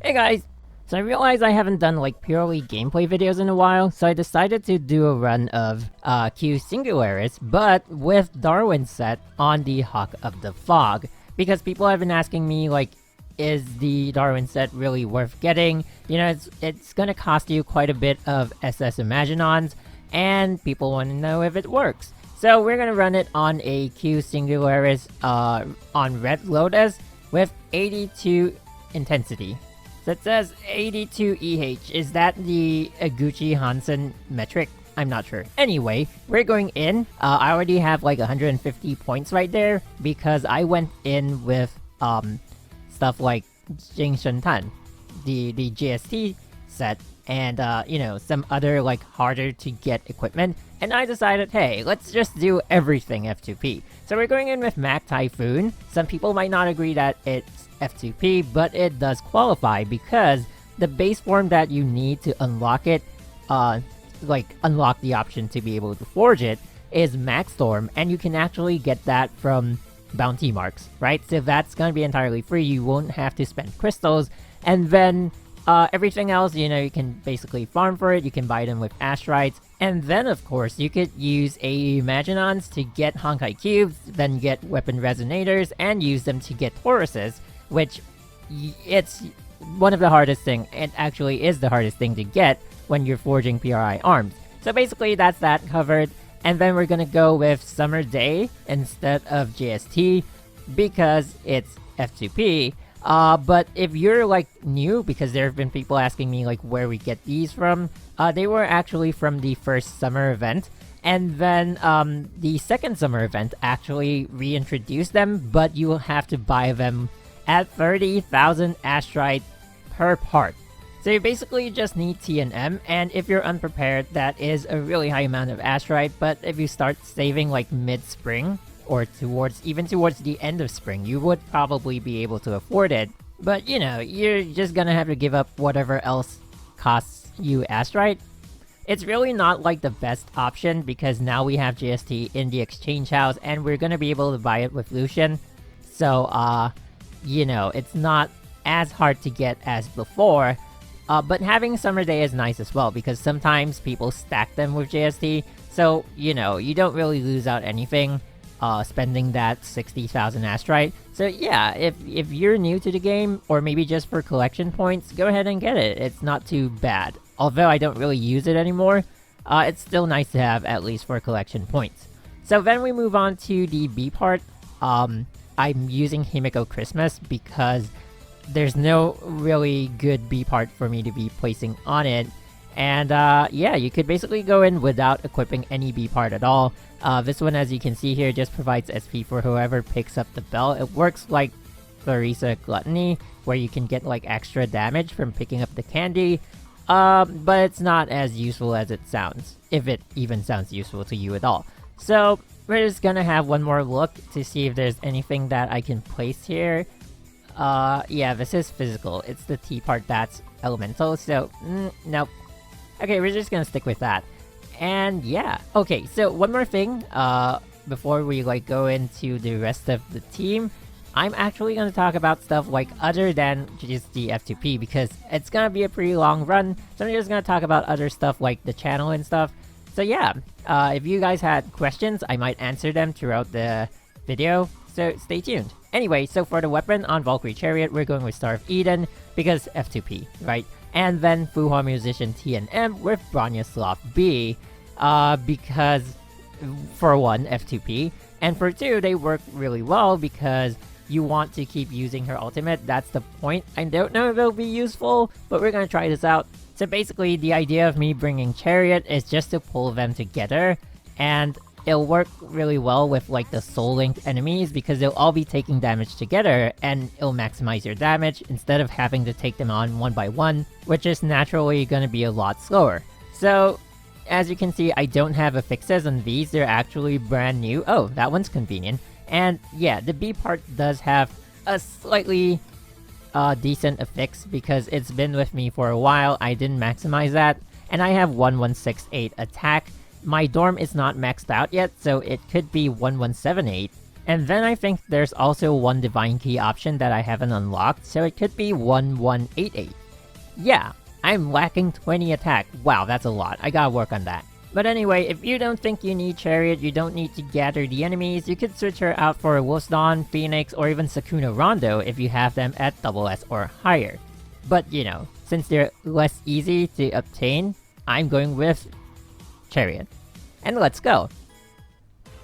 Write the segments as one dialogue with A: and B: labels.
A: Hey guys! So I realized I haven't done like purely gameplay videos in a while, so I decided to do a run of Q-Singularis, but with Darwin's set on the Hawk of the Fog. Because people have been asking me like, is the Darwin set really worth getting? You know, it's gonna cost you quite a bit of SS Imaginons, and people want to know if it works. So we're gonna run it on a Q-Singularis on Red Lotus with 82 intensity. So it says 82 EH. Is that the Iguchi Hansen metric? I'm not sure. Anyway, we're going in. I already have like 150 points right there because I went in with stuff like Jing Shun Tan, the GST set, and you know, some other like harder to get equipment. And I decided, hey, let's just do everything F2P. So we're going in with Mac Typhoon. Some people might not agree that it's F2P, but it does qualify because the base form that you need to unlock it, unlock the option to be able to forge it, is Max Storm, and you can actually get that from bounty marks, right? So that's gonna be entirely free. You won't have to spend crystals, and then everything else, you know, you can basically farm for it. You can buy them with Astrites, and then of course you could use AE Imaginons to get Honkai cubes, then get weapon resonators, and use them to get Tauruses, which it's one of the hardest thing. It actually is the hardest thing to get when you're forging PRI arms. So basically that's that covered. And then we're gonna go with Summer Day instead of GST because it's F2P. But if you're like new, because there have been people asking me like where we get these from, they were actually from the first summer event. And then the second summer event actually reintroduced them, but you will have to buy them at 30,000 Astrite per part. So you basically just need T and M, and if you're unprepared, that is a really high amount of Astrite, but if you start saving like mid-spring, or towards the end of spring, you would probably be able to afford it. But you know, you're just gonna have to give up whatever else costs you Astrite. It's really not like the best option because now we have GST in the exchange house and we're gonna be able to buy it with Lucian. So you know, it's not as hard to get as before. But having Summer Day is nice as well because sometimes people stack them with GST. So, you know, you don't really lose out anything spending that 60,000 Astrite. So yeah, if you're new to the game, or maybe just for collection points, go ahead and get it. It's not too bad. Although I don't really use it anymore, it's still nice to have at least for collection points. So then we move on to the B part. I'm using Himiko Christmas because there's no really good B part for me to be placing on it. And yeah, you could basically go in without equipping any B part at all. This one, as you can see here, just provides SP for whoever picks up the bell. It works like Clarissa Gluttony, where you can get like extra damage from picking up the candy. But it's not as useful as it sounds, if it even sounds useful to you at all. So we're just gonna have one more look to see if there's anything that I can place here. Yeah, this is physical. It's the T part that's elemental, so nope. Okay, we're just gonna stick with that. And yeah, okay, so one more thing, before we like go into the rest of the team, I'm actually gonna talk about stuff like other than just the F2P because it's gonna be a pretty long run, so I'm just gonna talk about other stuff like the channel and stuff. So yeah, if you guys had questions, I might answer them throughout the video, so stay tuned. Anyway, so for the weapon on Valkyrie Chariot, we're going with Star of Eden because F2P, right? And then Fuhua Musician T and M with Bronislav B, because for one, F2P, and for two, they work really well because you want to keep using her ultimate. That's the point. I don't know if it'll be useful, but we're gonna try this out. So basically, the idea of me bringing Chariot is just to pull them together, and it'll work really well with like the soul linked enemies because they'll all be taking damage together and it'll maximize your damage instead of having to take them on one by one, which is naturally going to be a lot slower. So as you can see, I don't have affixes on these. They're actually brand new. Oh, that one's convenient. And yeah, the B part does have a slightly decent affix because it's been with me for a while. I didn't maximize that, and I have 1168 attack. My dorm is not maxed out yet, so it could be 1178, And then I think there's also one Divine Key option that I haven't unlocked, so it could be 1188. Yeah, I'm lacking 20 attack. Wow, that's a lot. I gotta work on that. But anyway, if you don't think you need Chariot, you don't need to gather the enemies, you could switch her out for Wolf's Dawn, Phoenix, or even Sakuna Rondo if you have them at SS or higher. But you know, since they're less easy to obtain, I'm going with Chariot. And let's go!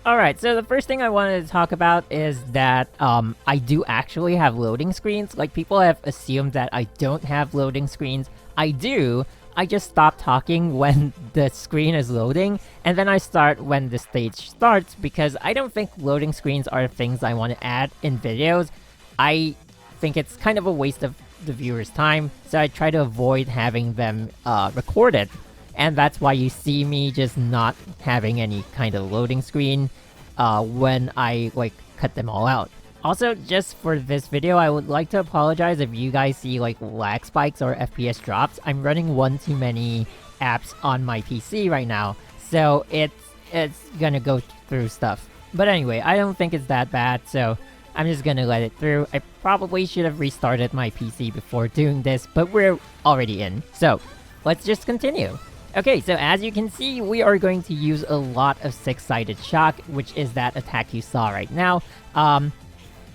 A: Alright, so the first thing I wanted to talk about is that I do actually have loading screens. Like, people have assumed that I don't have loading screens. I do. I just stop talking when the screen is loading, and then I start when the stage starts, because I don't think loading screens are things I want to add in videos. I think it's kind of a waste of the viewer's time, so I try to avoid having them recorded. And that's why you see me just not having any kind of loading screen when I like cut them all out. Also, just for this video, I would like to apologize if you guys see like lag spikes or FPS drops. I'm running one too many apps on my PC right now, so it's gonna go through stuff. But anyway, I don't think it's that bad, so I'm just gonna let it through. I probably should have restarted my PC before doing this, but we're already in. So, let's just continue. Okay, so as you can see, we are going to use a lot of six-sided shock, which is that attack you saw right now.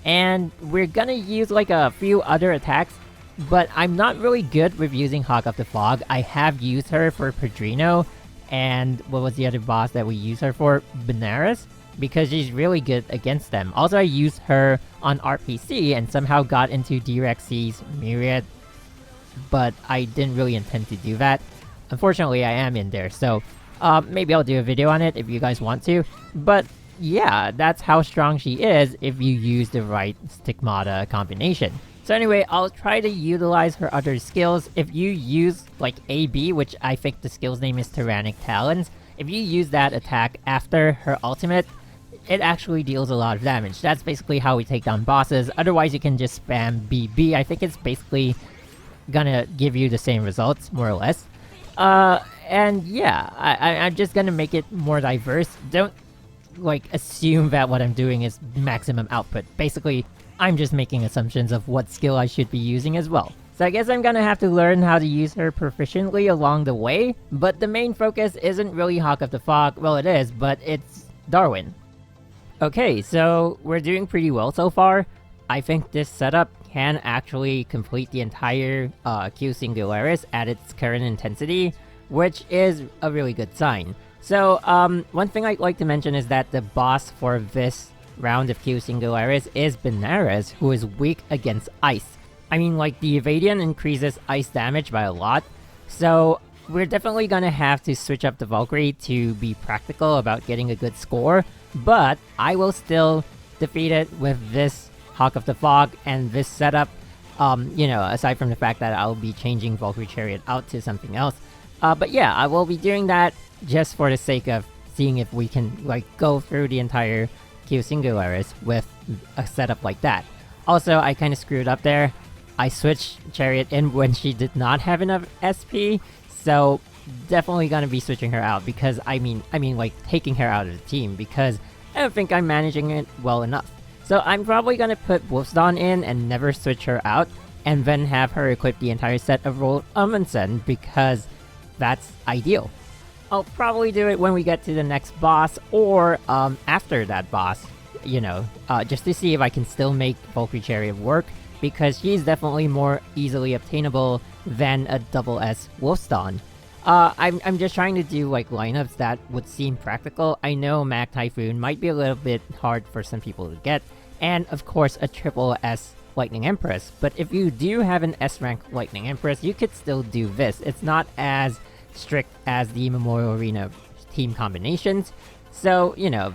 A: And we're gonna use like a few other attacks, but I'm not really good with using Hawk of the Fog. I have used her for Padrino, and what was the other boss that we used her for? Benares, because she's really good against them. Also, I used her on RPC and somehow got into Drexy's Myriad, but I didn't really intend to do that. Unfortunately, I am in there, so maybe I'll do a video on it if you guys want to. But yeah, that's how strong she is if you use the right Stigmata combination. So anyway, I'll try to utilize her other skills. If you use like AB, which I think the skill's name is Tyrannic Talons, if you use that attack after her ultimate, it actually deals a lot of damage. That's basically how we take down bosses. Otherwise, you can just spam BB. I think it's basically gonna give you the same results, more or less. And yeah, I'm just gonna make it more diverse. Don't, like, assume that what I'm doing is maximum output. Basically, I'm just making assumptions of what skill I should be using as well. So I guess I'm gonna have to learn how to use her proficiently along the way, but the main focus isn't really Hawk of the Fog. Well, it is, but it's Darwin. Okay, so we're doing pretty well so far. I think this setup can actually complete the entire Q-Singularis at its current intensity, which is a really good sign. So, one thing I'd like to mention is that the boss for this round of Q-Singularis is Benares, who is weak against ice. I mean, like, the Evadian increases ice damage by a lot, so we're definitely gonna have to switch up the Valkyrie to be practical about getting a good score, but I will still defeat it with this Hawk of the Fog and this setup, you know, aside from the fact that I'll be changing Valkyrie Chariot out to something else. But yeah, I will be doing that just for the sake of seeing if we can, like, go through the entire Q-Singularis with a setup like that. Also, I kind of screwed up there. I switched Chariot in when she did not have enough SP, so definitely gonna be switching her out, because I mean like taking her out of the team, because I don't think I'm managing it well enough. So I'm probably gonna put Wolf's Dawn in and never switch her out, and then have her equip the entire set of Roll Amundsen, because that's ideal. I'll probably do it when we get to the next boss, or after that boss, you know, just to see if I can still make Valkyrie Chariot work, because she's definitely more easily obtainable than a SS Wolf's Dawn. I'm just trying to do like lineups that would seem practical. I know Mag Typhoon might be a little bit hard for some people to get, and of course a triple S Lightning Empress, but if you do have an S rank Lightning Empress, you could still do this. It's not as strict as the Memorial Arena team combinations, so, you know,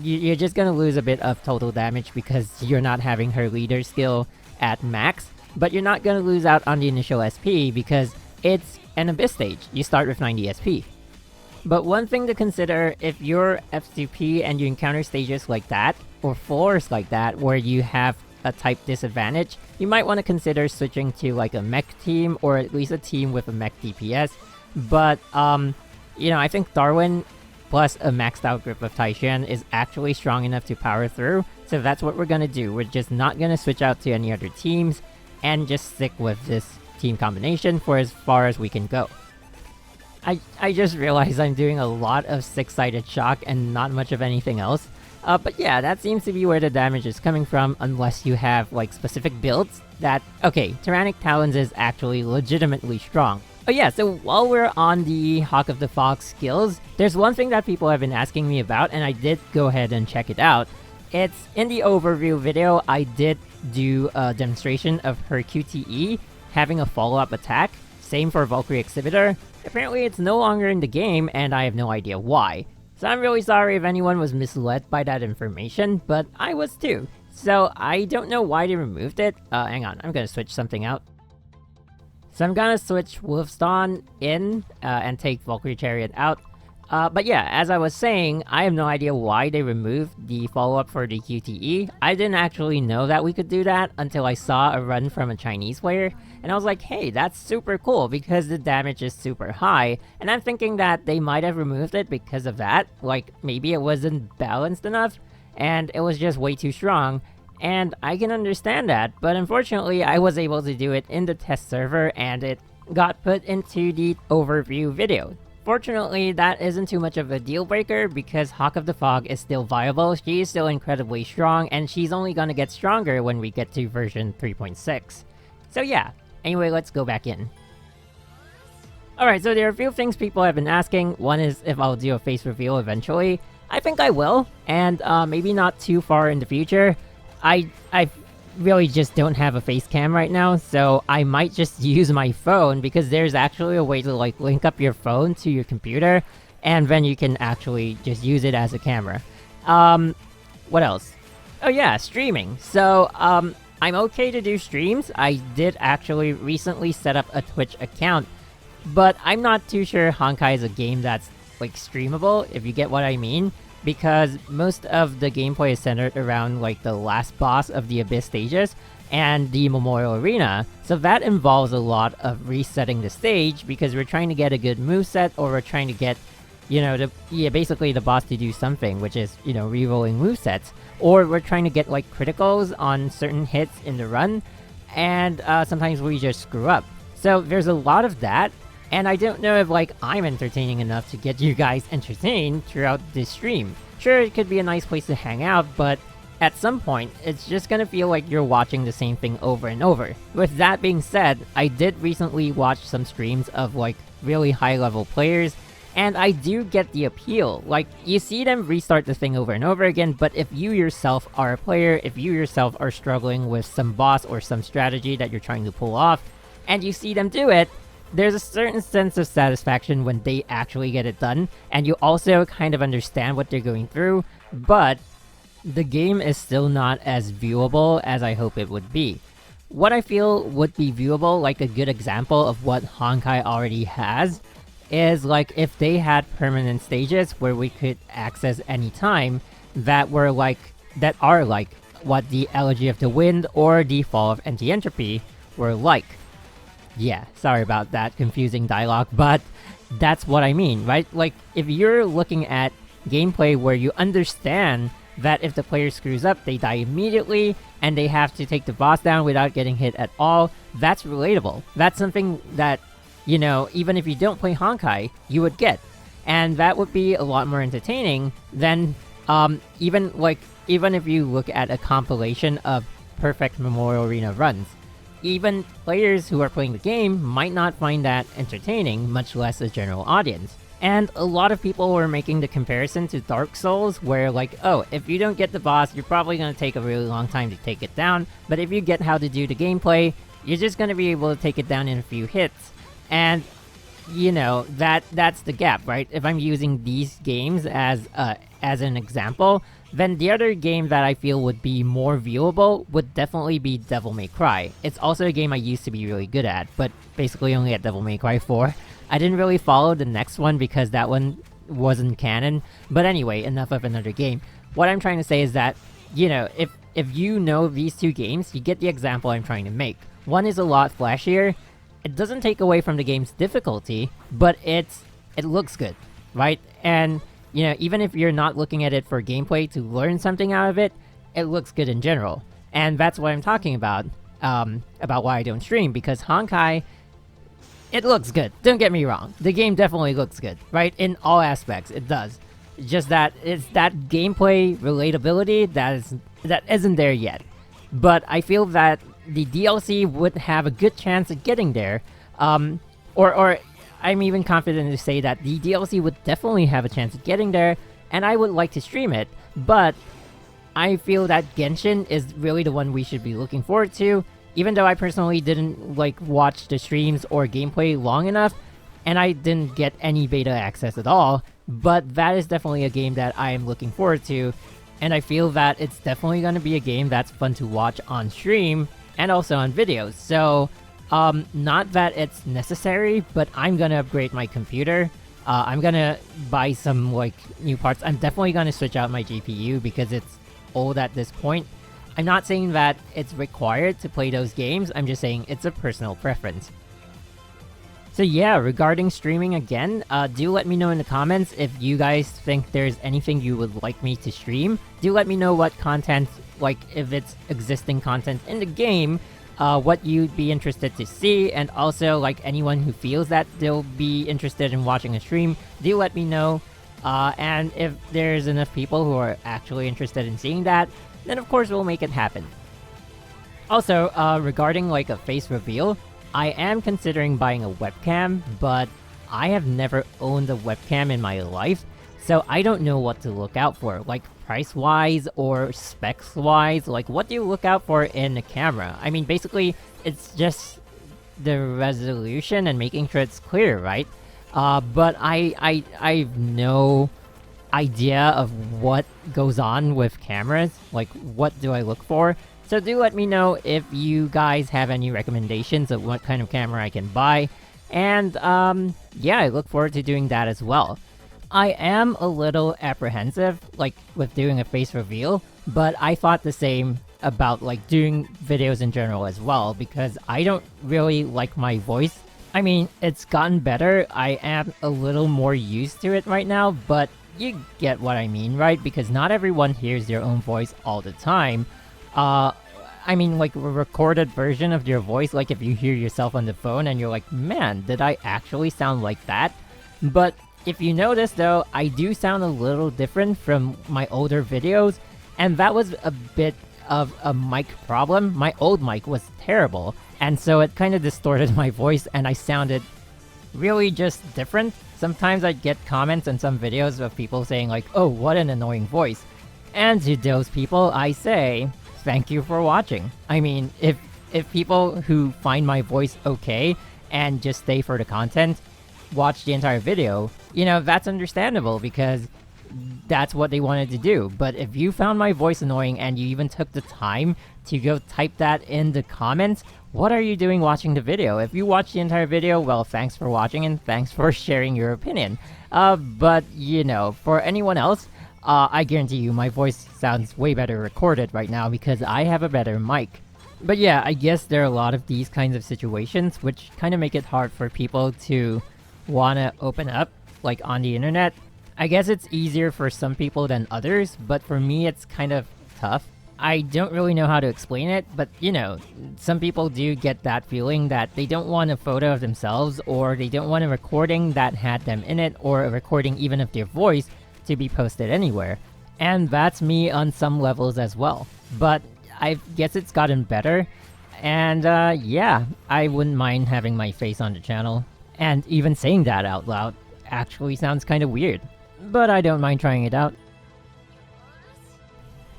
A: you're just gonna lose a bit of total damage because you're not having her leader skill at max, but you're not gonna lose out on the initial SP because it's an Abyss stage. You start with 90 SP. But one thing to consider, if you're F2P and you encounter stages like that, or floors like that, where you have a type disadvantage, you might want to consider switching to like a mech team, or at least a team with a mech DPS. But, you know, I think Darwin plus a maxed out group of Taishan is actually strong enough to power through, so that's what we're gonna do. We're just not gonna switch out to any other teams, and just stick with this team combination for as far as we can go. I just realized I'm doing a lot of 6-sided shock and not much of anything else. But yeah, that seems to be where the damage is coming from, unless you have like specific builds that... Okay, Tyrannic Talons is actually legitimately strong. Oh yeah, so while we're on the Hawk of the Fox skills, there's one thing that people have been asking me about, and I did go ahead and check it out. It's in the overview video, I did do a demonstration of her QTE having a follow-up attack. Same for Valkyrie Exhibitor. Apparently it's no longer in the game, and I have no idea why. So I'm really sorry if anyone was misled by that information, but I was too. So I don't know why they removed it. Hang on, I'm gonna switch something out. So I'm gonna switch Wolfsdawn in, and take Valkyrie Chariot out. But yeah, as I was saying, I have no idea why they removed the follow-up for the QTE. I didn't actually know that we could do that until I saw a run from a Chinese player, and I was like, hey, that's super cool because the damage is super high, and I'm thinking that they might have removed it because of that, like maybe it wasn't balanced enough, and it was just way too strong, and I can understand that, but unfortunately I was able to do it in the test server, and it got put into the overview video. Fortunately, that isn't too much of a deal breaker because Hawk of the Fog is still viable, she is still incredibly strong, and she's only gonna get stronger when we get to version 3.6. So yeah, anyway, let's go back in. Alright, so there are a few things people have been asking. One is if I'll do a face reveal eventually. I think I will, and maybe not too far in the future. I really just don't have a face cam right now, so I might just use my phone because there's actually a way to like link up your phone to your computer, and then you can actually just use it as a camera. What else? Oh yeah, streaming. So I'm okay to do streams. I did actually recently set up a Twitch account, but I'm not too sure Honkai is a game that's like streamable, if you get what I mean. Because most of the gameplay is centered around like the last boss of the Abyss stages and the Memorial Arena, so that involves a lot of resetting the stage because we're trying to get a good moveset, or we're trying to get, you know, basically the boss to do something, which is, you know, re-rolling movesets, or we're trying to get like criticals on certain hits in the run, and sometimes we just screw up. So there's a lot of that. And I don't know if like I'm entertaining enough to get you guys entertained throughout this stream. Sure, it could be a nice place to hang out, but at some point, it's just gonna feel like you're watching the same thing over and over. With that being said, I did recently watch some streams of like really high level players, and I do get the appeal. Like, you see them restart the thing over and over again, but if you yourself are a player, if you yourself are struggling with some boss or some strategy that you're trying to pull off, and you see them do it, there's a certain sense of satisfaction when they actually get it done, and you also kind of understand what they're going through, but the game is still not as viewable as I hope it would be. What I feel would be viewable, like a good example of what Honkai already has, is like if they had permanent stages where we could access any time that are like what the Elegy of the Wind or the Fall of Anti-Entropy were like. Yeah, sorry about that confusing dialogue, but that's what I mean, right? Like, if you're looking at gameplay where you understand that if the player screws up, they die immediately, and they have to take the boss down without getting hit at all, that's relatable. That's something that, you know, even if you don't play Honkai, you would get. And that would be a lot more entertaining than, even if you look at a compilation of perfect Memorial Arena runs. Even players who are playing the game might not find that entertaining, much less a general audience. And a lot of people were making the comparison to Dark Souls, where like, oh, if you don't get the boss, you're probably going to take a really long time to take it down, but if you get how to do the gameplay, you're just going to be able to take it down in a few hits. And, you know, that's the gap, right? If I'm using these games as an example, then the other game that I feel would be more viewable would definitely be Devil May Cry. It's also a game I used to be really good at, but basically only at Devil May Cry 4. I didn't really follow the next one because that one wasn't canon, but anyway, enough of another game. What I'm trying to say is that, you know, if you know these two games, you get the example I'm trying to make. One is a lot flashier, it doesn't take away from the game's difficulty, but it looks good, right? And You know, even if you're not looking at it for gameplay to learn something out of it, it looks good in general. And that's what I'm talking about why I don't stream, because Honkai, it looks good. Don't get me wrong. The game definitely looks good, right? In all aspects, it does. Just that it's that gameplay relatability that isn't there yet. But I feel that the DLC would have a good chance of getting there. Or I'm even confident to say that the DLC would definitely have a chance of getting there, and I would like to stream it. But I feel that Genshin is really the one we should be looking forward to, even though I personally didn't like watch the streams or gameplay long enough, and I didn't get any beta access at all. But that is definitely a game that I am looking forward to, and I feel that it's definitely going to be a game that's fun to watch on stream and also on videos. So, not that it's necessary, but I'm gonna upgrade my computer. I'm gonna buy some like new parts. I'm definitely gonna switch out my GPU because it's old at this point. I'm not saying that it's required to play those games, I'm just saying it's a personal preference. So yeah, regarding streaming again, do let me know in the comments if you guys think there's anything you would like me to stream. Do let me know what content, like if it's existing content in the game, what you'd be interested to see, and also like anyone who feels that they'll be interested in watching a stream, do let me know. And if there's enough people who are actually interested in seeing that, then of course we'll make it happen. Also, regarding like a face reveal, I am considering buying a webcam, but I have never owned a webcam in my life, so I don't know what to look out for, like price-wise or specs-wise. Like, what do you look out for in a camera? I mean, basically, it's just the resolution and making sure it's clear, right? But I've no idea of what goes on with cameras. Like, what do I look for? So do let me know if you guys have any recommendations of what kind of camera I can buy. And, yeah, I look forward to doing that as well. I am a little apprehensive, like, with doing a face reveal, but I thought the same about, like, doing videos in general as well, because I don't really like my voice. I mean, it's gotten better, I am a little more used to it right now, but you get what I mean, right? Because not everyone hears their own voice all the time. I mean, like, a recorded version of your voice, like if you hear yourself on the phone and you're like, man, did I actually sound like that? But if you notice though, I do sound a little different from my older videos, and that was a bit of a mic problem. My old mic was terrible, and so it kind of distorted my voice and I sounded really just different. Sometimes I'd get comments on some videos of people saying like, oh, what an annoying voice. And to those people, I say, thank you for watching. I mean, if people who find my voice okay and just stay for the content, watch the entire video, you know, that's understandable because that's what they wanted to do. But if you found my voice annoying and you even took the time to go type that in the comments, what are you doing watching the video? If you watched the entire video, well, thanks for watching and thanks for sharing your opinion. But, you know, for anyone else, I guarantee you my voice sounds way better recorded right now because I have a better mic. But yeah, I guess there are a lot of these kinds of situations which kind of make it hard for people to want to open up, like on the internet. I guess it's easier for some people than others, but for me it's kind of tough. I don't really know how to explain it, but you know, some people do get that feeling that they don't want a photo of themselves, or they don't want a recording that had them in it, or a recording even of their voice to be posted anywhere. And that's me on some levels as well. But I guess it's gotten better, and yeah, I wouldn't mind having my face on the channel. And even saying that out loud actually sounds kind of weird, but I don't mind trying it out.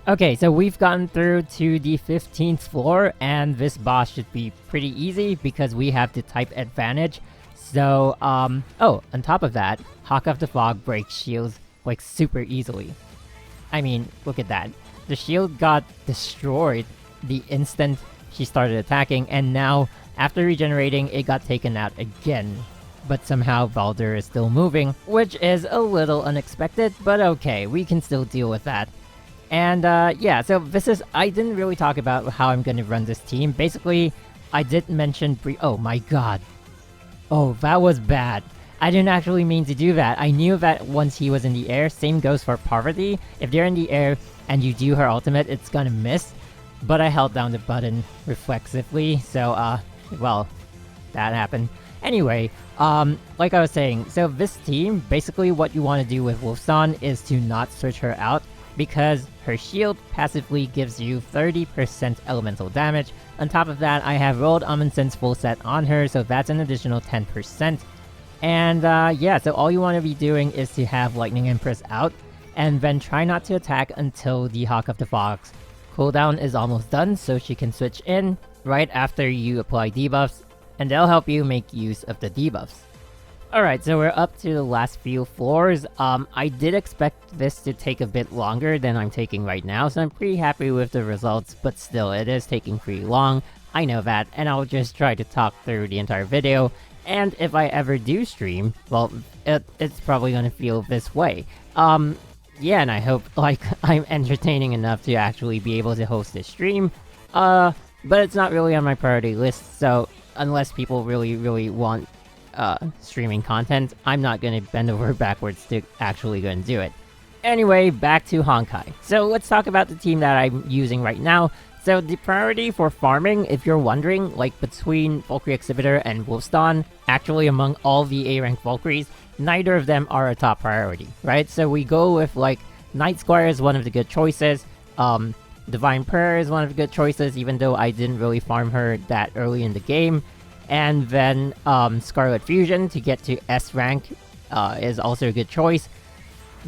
A: Okay, so we've gotten through to the 15th floor, and this boss should be pretty easy because we have the type advantage. So, oh, on top of that, Hawk of the Fog breaks shields, like, super easily. I mean, look at that. The shield got destroyed the instant she started attacking, and now, after regenerating, it got taken out again. But somehow Baldur is still moving, which is a little unexpected, but okay, we can still deal with that. And yeah, so this is, I didn't really talk about how I'm gonna run this team. Basically, I did mention oh my god. Oh, that was bad. I didn't actually mean to do that. I knew that once he was in the air, same goes for Parvati. If they're in the air and you do her ultimate, it's gonna miss. But I held down the button reflexively, so, well, that happened. Anyway, like I was saying, so this team, basically what you want to do with Wolfson is to not switch her out, because her shield passively gives you 30% elemental damage. On top of that, I have rolled Amundsen's full set on her, so that's an additional 10%. And yeah, so all you want to be doing is to have Lightning Empress out, and then try not to attack until the Hawk of the Fox cooldown is almost done, so she can switch in right after you apply debuffs, and they'll help you make use of the debuffs. Alright, so we're up to the last few floors. I did expect this to take a bit longer than I'm taking right now, so I'm pretty happy with the results, but still, it is taking pretty long. I know that, and I'll just try to talk through the entire video, and if I ever do stream, well, it's probably gonna feel this way. Yeah, and I hope, like, I'm entertaining enough to actually be able to host this stream, but it's not really on my priority list, so unless people really want streaming content, I'm not gonna bend over backwards to actually go and do it. Anyway, back to Honkai. So let's talk about the team that I'm using right now. So the priority for farming, if you're wondering, like between Valkyrie Exhibitor and Wolfston, actually among all the A-rank Valkyries, neither of them are a top priority, right? So we go with like Night Squire is one of the good choices, Divine Prayer is one of the good choices, even though I didn't really farm her that early in the game. And then Scarlet Fusion to get to S rank is also a good choice,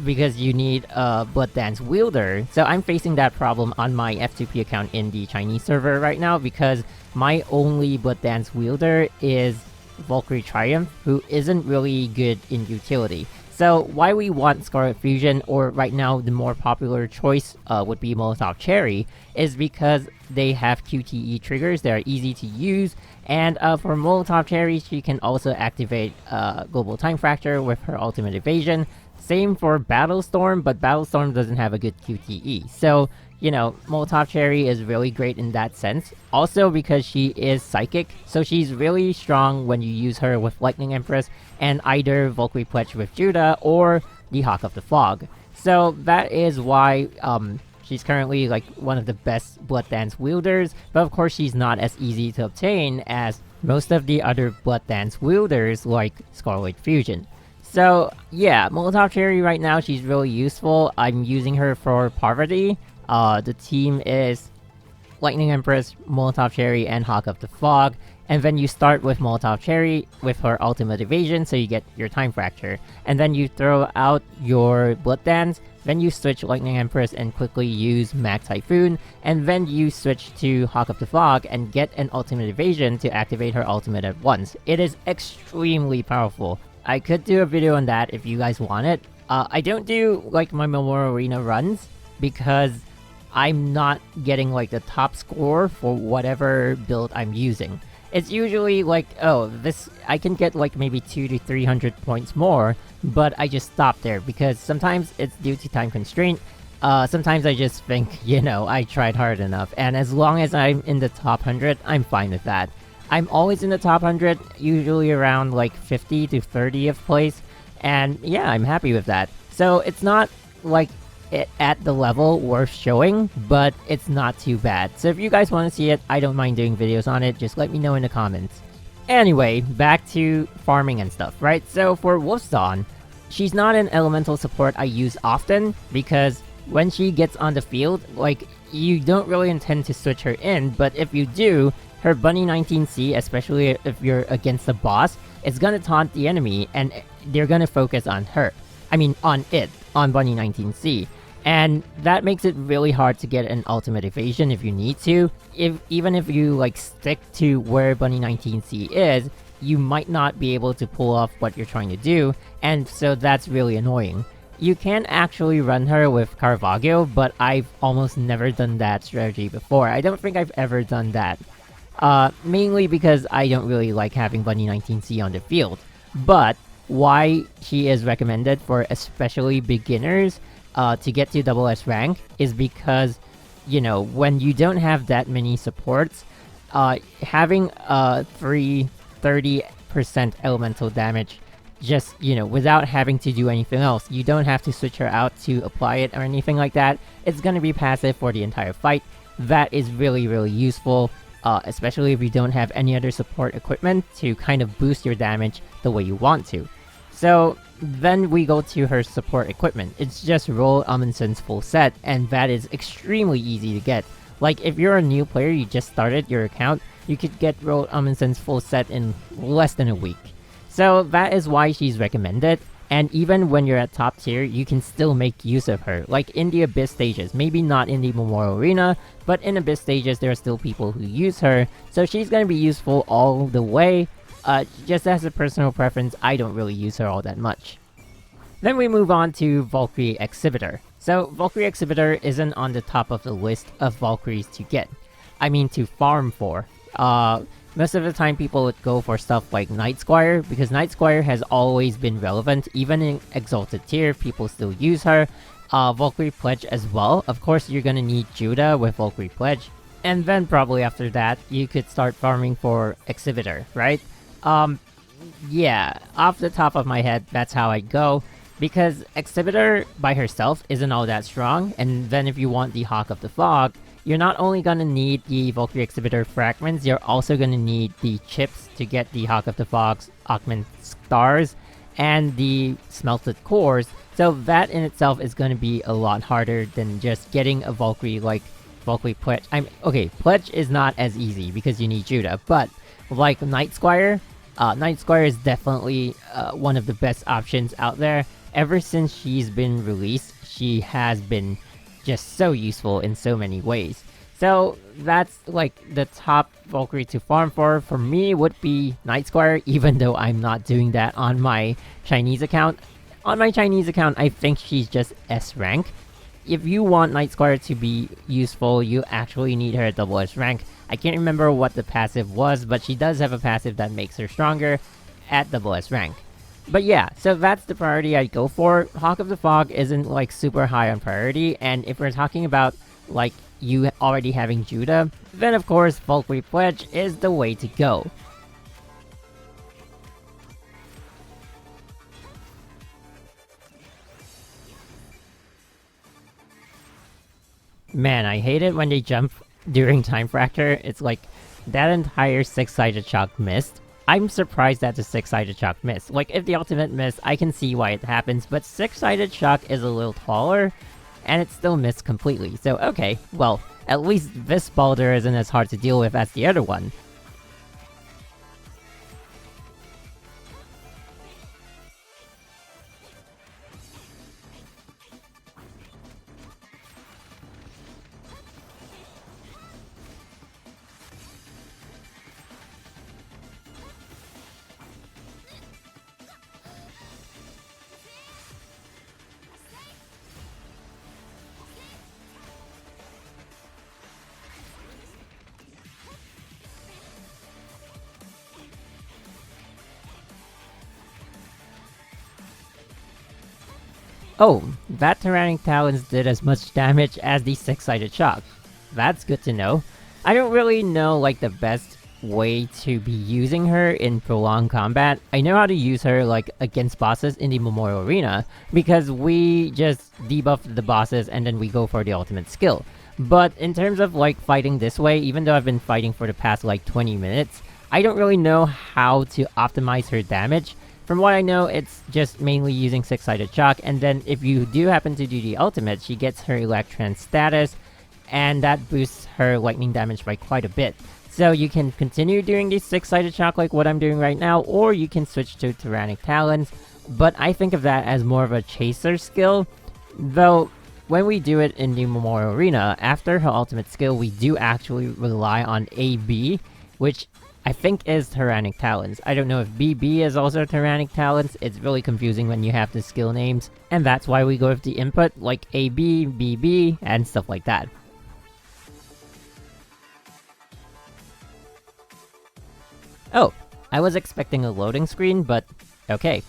A: because you need a Blood Dance wielder. So I'm facing that problem on my F2P account in the Chinese server right now, because my only Blood Dance wielder is Valkyrie Triumph, who isn't really good in utility. So why we want Scarlet Fusion, or right now the more popular choice would be Molotov Cherry, is because they have QTE triggers that are easy to use, and for Molotov Cherry, she can also activate Global Time Fracture with her ultimate evasion. Same for Battlestorm, but Battlestorm doesn't have a good QTE. So, you know, Molotov Cherry is really great in that sense. Also because she is psychic, so she's really strong when you use her with Lightning Empress and either Valkyrie Pledge with Judah or the Hawk of the Fog. So that is why she's currently like one of the best Blood Dance wielders, but of course she's not as easy to obtain as most of the other Blood Dance wielders like Scarlet Fusion. So yeah, Molotov Cherry right now, she's really useful. I'm using her for Parvati. The team is Lightning Empress, Molotov Cherry, and Hawk of the Fog. And then you start with Molotov Cherry with her ultimate evasion, so you get your Time Fracture. And then you throw out your Blood Dance, then you switch Lightning Empress and quickly use Mag Typhoon, and then you switch to Hawk of the Fog and get an ultimate evasion to activate her ultimate at once. It is extremely powerful. I could do a video on that if you guys want it. I don't do like my Memorial Arena runs because I'm not getting like the top score for whatever build I'm using. It's usually like, oh, this I can get like maybe 200 to 300 points more, but I just stop there because sometimes it's due to time constraint. Sometimes I just think, you know, I tried hard enough, and as long as I'm in the top 100, I'm fine with that. I'm always in the top 100, usually around like 50 to 30th place, and yeah, I'm happy with that. So it's not like at the level worth showing, but it's not too bad. So if you guys want to see it, I don't mind doing videos on it, just let me know in the comments. Anyway, back to farming and stuff, right? So for Wolfston, she's not an elemental support I use often, because when she gets on the field, like, you don't really intend to switch her in, but if you do, her Bunny 19C, especially if you're against the boss, is gonna taunt the enemy, and they're gonna focus on her. I mean, on Bunny 19C. And that makes it really hard to get an ultimate evasion if you need to. Even if you, like, stick to where Bunny 19C is, you might not be able to pull off what you're trying to do, and so that's really annoying. You can actually run her with Caravaggio, but I've almost never done that strategy before. I don't think I've ever done that. Mainly because I don't really like having Bunny 19C on the field. But why she is recommended for especially beginners to get to SS rank is because, you know, when you don't have that many supports, having 30% elemental damage just, without having to do anything else. You don't have to switch her out to apply it or anything like that. It's gonna be passive for the entire fight. That is really, really useful, especially if you don't have any other support equipment to kind of boost your damage the way you want to. So then we go to her support equipment. It's just Roll Amundson's full set, and that is extremely easy to get. Like, if you're a new player, you just started your account, you could get Roll Amundson's full set in less than a week. So that is why she's recommended, and even when you're at top tier, you can still make use of her. Like in the Abyss stages, maybe not in the Memorial Arena, but in Abyss stages there are still people who use her, so she's gonna be useful all the way. Just as a personal preference, I don't really use her all that much. Then we move on to Valkyrie Exhibitor. So Valkyrie Exhibitor isn't on the top of the list of Valkyries to get. I mean to farm for. Most of the time people would go for stuff like Night Squire, because Night Squire has always been relevant. Even in Exalted tier, people still use her. Valkyrie Pledge as well. Of course, you're gonna need Judah with Valkyrie Pledge. And then probably after that, you could start farming for Exhibitor, right? Yeah, off the top of my head, that's how I go. Because Exhibitor by herself isn't all that strong, and then if you want the Hawk of the Fog, you're not only gonna need the Valkyrie Exhibitor fragments, you're also gonna need the chips to get the Hawk of the Fog's augment stars and the smelted cores. So that in itself is gonna be a lot harder than just getting a Valkyrie like Valkyrie Pledge. Okay, Pledge is not as easy because you need Judah, but like Night Squire is definitely one of the best options out there. Ever since she's been released, she has been just so useful in so many ways. So that's like the top Valkyrie to farm for me would be Night Squire, even though I'm not doing that on my Chinese account. On my Chinese account, I think she's just S rank. If you want Night Squire to be useful, you actually need her at double S rank. I can't remember what the passive was, but she does have a passive that makes her stronger at double S rank. But yeah, so that's the priority I go for. Hawk of the Fog isn't like super high on priority, and if we're talking about like you already having Judah, then of course Valkyrie Pledge is the way to go. Man, I hate it when they jump during Time Fracture. It's like that entire 6-sided chalk missed. I'm surprised that the 6-sided chalk missed. Like, if the ultimate missed, I can see why it happens, but 6-sided chalk is a little taller, and it still missed completely. So, okay, well, at least this boulder isn't as hard to deal with as the other one. Oh, that Tyrannic Talons did as much damage as the 6-sided chalk. That's good to know. I don't really know like the best way to be using her in prolonged combat. I know how to use her like against bosses in the Memorial Arena, because we just debuff the bosses and then we go for the ultimate skill. But in terms of like fighting this way, even though I've been fighting for the past like 20 minutes, I don't really know how to optimize her damage. From what I know, it's just mainly using 6-sided chalk, and then if you do happen to do the ultimate, she gets her Electran status, and that boosts her lightning damage by quite a bit. So you can continue doing the 6-sided chalk like what I'm doing right now, or you can switch to Tyrannic Talons, but I think of that as more of a chaser skill. Though, when we do it in the Memorial Arena, after her ultimate skill, we do actually rely on AB, which I think is Tyrannic Talons. I don't know if BB is also Tyrannic Talons. It's really confusing when you have the skill names, and that's why we go with the input like AB, BB, and stuff like that. Oh, I was expecting a loading screen, but okay.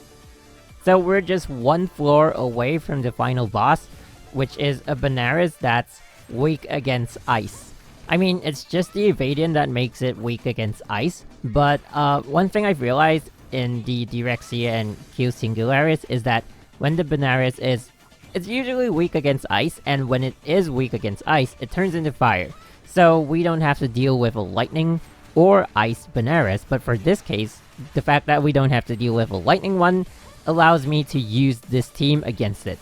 A: So we're just one floor away from the final boss, which is a Benares that's weak against ice. I mean, it's just the Evadian that makes it weak against ice, but one thing I've realized, in the Direxia and Q-Singularis is that when the Benares is... It's usually weak against ice, and when it is weak against ice, it turns into fire. So we don't have to deal with a lightning or ice Benares, but for this case, the fact that we don't have to deal with a lightning one allows me to use this team against it.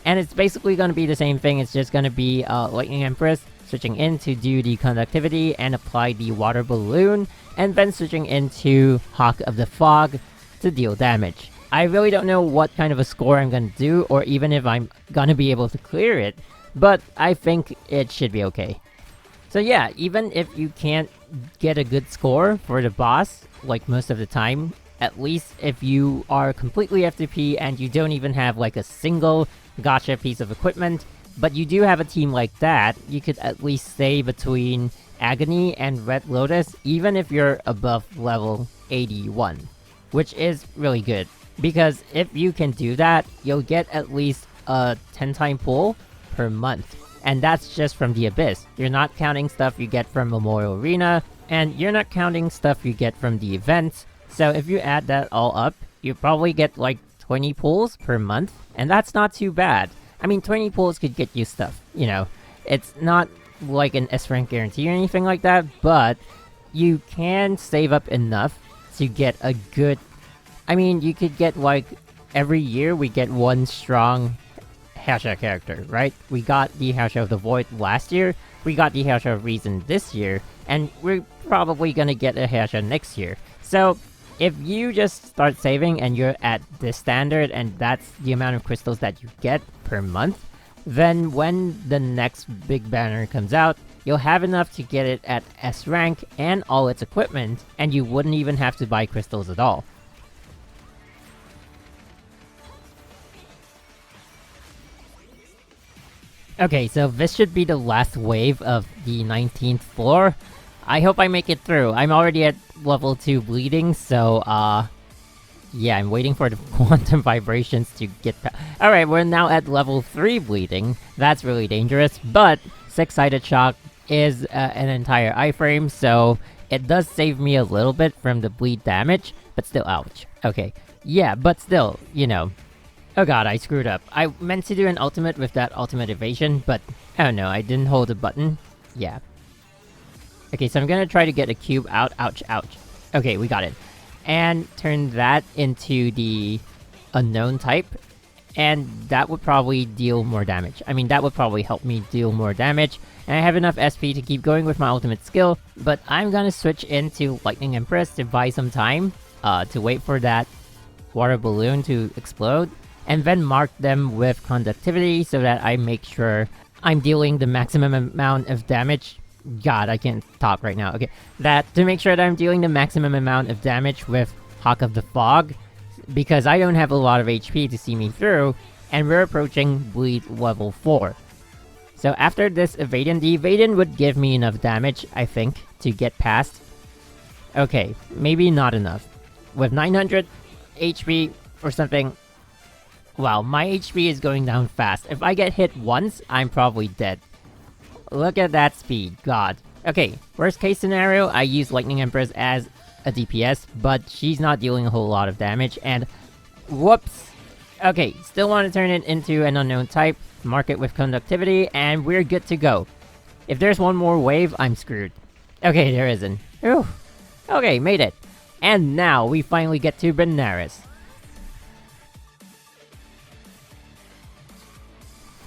A: And it's basically going to be the same thing, it's just going to be Lightning Empress switching in to do the conductivity and apply the water balloon, and then switching into Hawk of the Fog to deal damage. I really don't know what kind of a score I'm going to do, or even if I'm going to be able to clear it, but I think it should be okay. So yeah, even if you can't get a good score for the boss, like most of the time, at least if you are completely F2P and you don't even have like a single gotcha piece of equipment, but you do have a team like that, you could at least stay between Agony and Red Lotus, even if you're above level 81, which is really good. Because if you can do that, you'll get at least a 10-time pull per month. And that's just from the Abyss. You're not counting stuff you get from Memorial Arena, and you're not counting stuff you get from the events. So if you add that all up, you probably get like 20 pulls per month, and that's not too bad. I mean, 20 pulls could get you stuff, you know. It's not like an S-rank guarantee or anything like that, but you can save up enough to get a good... I mean, you could get like... Every year we get one strong Hasha character, right? We got the Hasha of the Void last year, we got the Hasha of Reason this year, and we're probably gonna get a Hasha next year. So, if you just start saving and you're at this standard and that's the amount of crystals that you get per month, then when the next big banner comes out, you'll have enough to get it at S rank and all its equipment, and you wouldn't even have to buy crystals at all. Okay, so this should be the last wave of the 19th floor. I hope I make it through. I'm already at level 2 bleeding, so, yeah, I'm waiting for the quantum vibrations to get Alright, we're now at level 3 bleeding. That's really dangerous, but 6-sided shock is an entire iframe, so it does save me a little bit from the bleed damage, but still, ouch. Okay, yeah, but still, you know. Oh god, I screwed up. I meant to do an ultimate with that ultimate evasion, but oh no, I didn't hold the button. Yeah. Okay, so I'm gonna try to get a cube out. Ouch, ouch. Okay, we got it. And turn that into the unknown type, and that would probably deal more damage. I mean, that would probably help me deal more damage, and I have enough SP to keep going with my ultimate skill, but I'm gonna switch into Lightning Empress to buy some time, to wait for that water balloon to explode, and then mark them with conductivity so that I make sure I'm dealing the maximum amount of damage. God, I can't talk right now. Okay, to make sure that I'm dealing the maximum amount of damage with Hawk of the Fog, because I don't have a lot of HP to see me through, and we're approaching bleed level 4. So after this Evaden, the Evaden would give me enough damage, I think, to get past. Okay, maybe not enough. With 900 HP or something... Wow, my HP is going down fast. If I get hit once, I'm probably dead. Look at that speed, god. Okay, worst case scenario, I use Lightning Empress as a DPS, but she's not dealing a whole lot of damage, and... Whoops! Okay, still want to turn it into an unknown type, mark it with conductivity, and we're good to go. If there's one more wave, I'm screwed. Okay, there isn't. Whew. Okay, made it. And now, we finally get to Benares.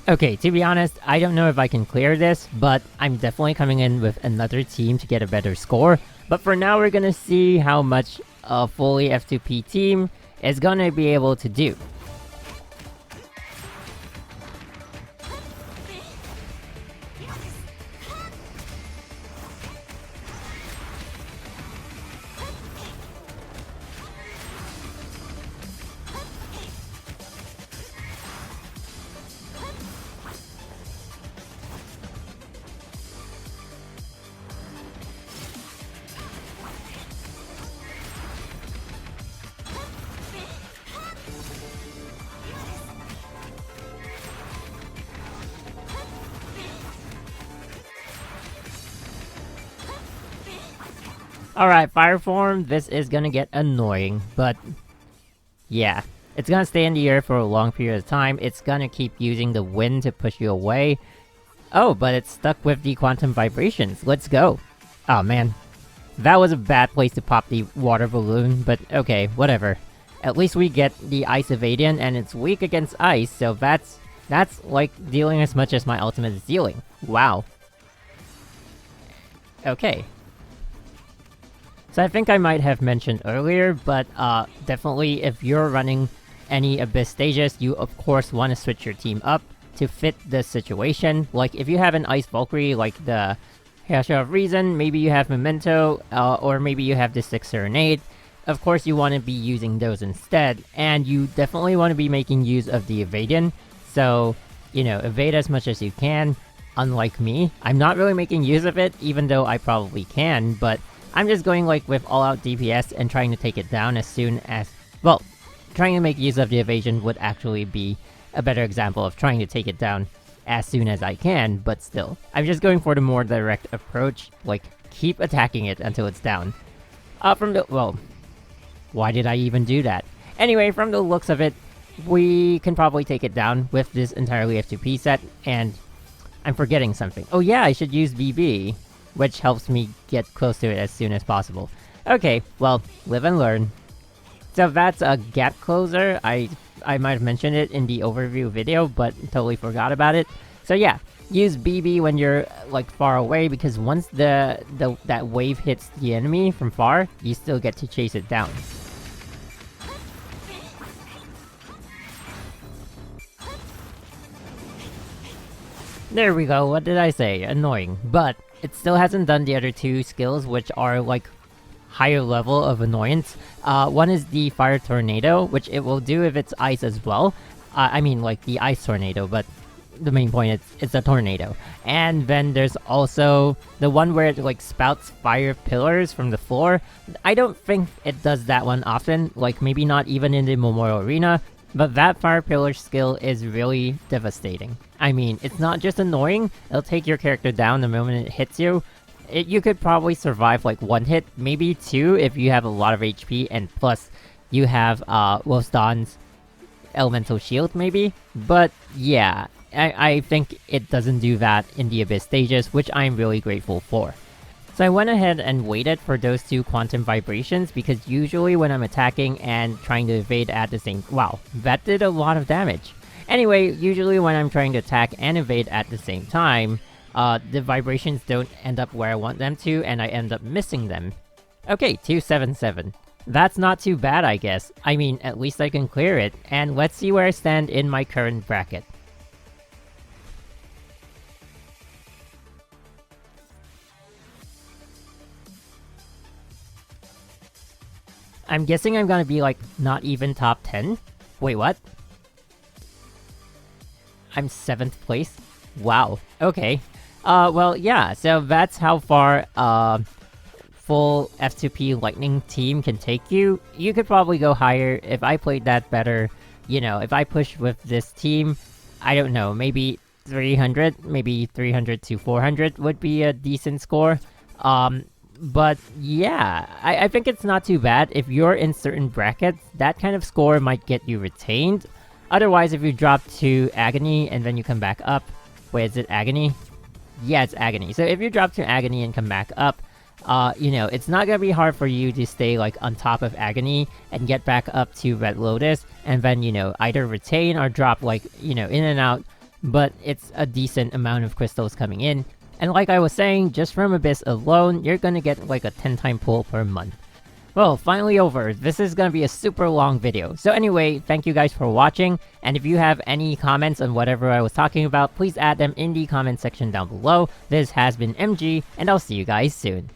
A: Okay, to be honest, I don't know if I can clear this, but I'm definitely coming in with another team to get a better score. But for now, we're gonna see how much a fully F2P team is gonna be able to do. Alright, Fire Form, this is gonna get annoying, but yeah. It's gonna stay in the air for a long period of time, it's gonna keep using the wind to push you away. Oh, but it's stuck with the quantum vibrations, let's go. Oh man. That was a bad place to pop the water balloon, but okay, whatever. At least we get the Ice Evadian, and it's weak against ice, so that's like dealing as much as my ultimate is dealing. Wow. Okay. So I think I might have mentioned earlier, but definitely if you're running any Abyss stages, you of course want to switch your team up to fit the situation. Like if you have an Ice Valkyrie like the Hashira of Reason, maybe you have Memento, or maybe you have the Six Serenade, of course you want to be using those instead, and you definitely want to be making use of the Evadian, so, you know, evade as much as you can. Unlike me, I'm not really making use of it, even though I probably can, but I'm just going like with all-out DPS and trying to take it down as soon as, well, trying to make use of the evasion would actually be a better example of trying to take it down as soon as I can, but still. I'm just going for the more direct approach, like, keep attacking it until it's down. Well, why did I even do that? Anyway, from the looks of it, we can probably take it down with this entirely F2P set, and I'm forgetting something. Oh yeah, I should use BB, which helps me get close to it as soon as possible. Okay, well, live and learn. So that's a gap closer. I might have mentioned it in the overview video, but totally forgot about it. So yeah, use BB when you're like far away, because once that wave hits the enemy from far, you still get to chase it down. There we go, what did I say? Annoying. But it still hasn't done the other two skills, which are like higher level of annoyance. One is the Fire Tornado, which it will do if it's ice as well. I mean like the Ice Tornado, but the main point is it's a tornado. And then there's also the one where it like spouts fire pillars from the floor. I don't think it does that one often, like maybe not even in the Memorial Arena. But that Fire Pillar skill is really devastating. I mean, it's not just annoying, it'll take your character down the moment it hits you. You could probably survive like one hit, maybe two if you have a lot of HP, and plus you have Wolfsdawn's Elemental Shield maybe? But yeah, I think it doesn't do that in the Abyss stages, which I'm really grateful for. So I went ahead and waited for those two quantum vibrations, because usually when I'm attacking and trying to evade at the same— wow, that did a lot of damage. Anyway, usually when I'm trying to attack and evade at the same time, the vibrations don't end up where I want them to, and I end up missing them. Okay, 277. That's not too bad, I guess. I mean, at least I can clear it, and let's see where I stand in my current bracket. I'm guessing I'm gonna be like, not even top 10? Wait, what? I'm 7th place? Wow, okay. Well, yeah, so that's how far, full F2P Lightning team can take you. You could probably go higher if I played that better. You know, if I push with this team, I don't know, maybe 300, maybe 300 to 400 would be a decent score. But yeah, I think it's not too bad. If you're in certain brackets, that kind of score might get you retained. Otherwise, if you drop to Agony and then you come back up— wait, is it Agony? Yeah, it's Agony. So if you drop to Agony and come back up, you know, it's not gonna be hard for you to stay like on top of Agony and get back up to Red Lotus, and then, you know, either retain or drop like, you know, in and out, but it's a decent amount of crystals coming in. And like I was saying, just from Abyss alone, you're gonna get like a 10-time pull per month. Well, finally over. This is gonna be a super long video. So anyway, thank you guys for watching, and if you have any comments on whatever I was talking about, please add them in the comment section down below. This has been MG, and I'll see you guys soon.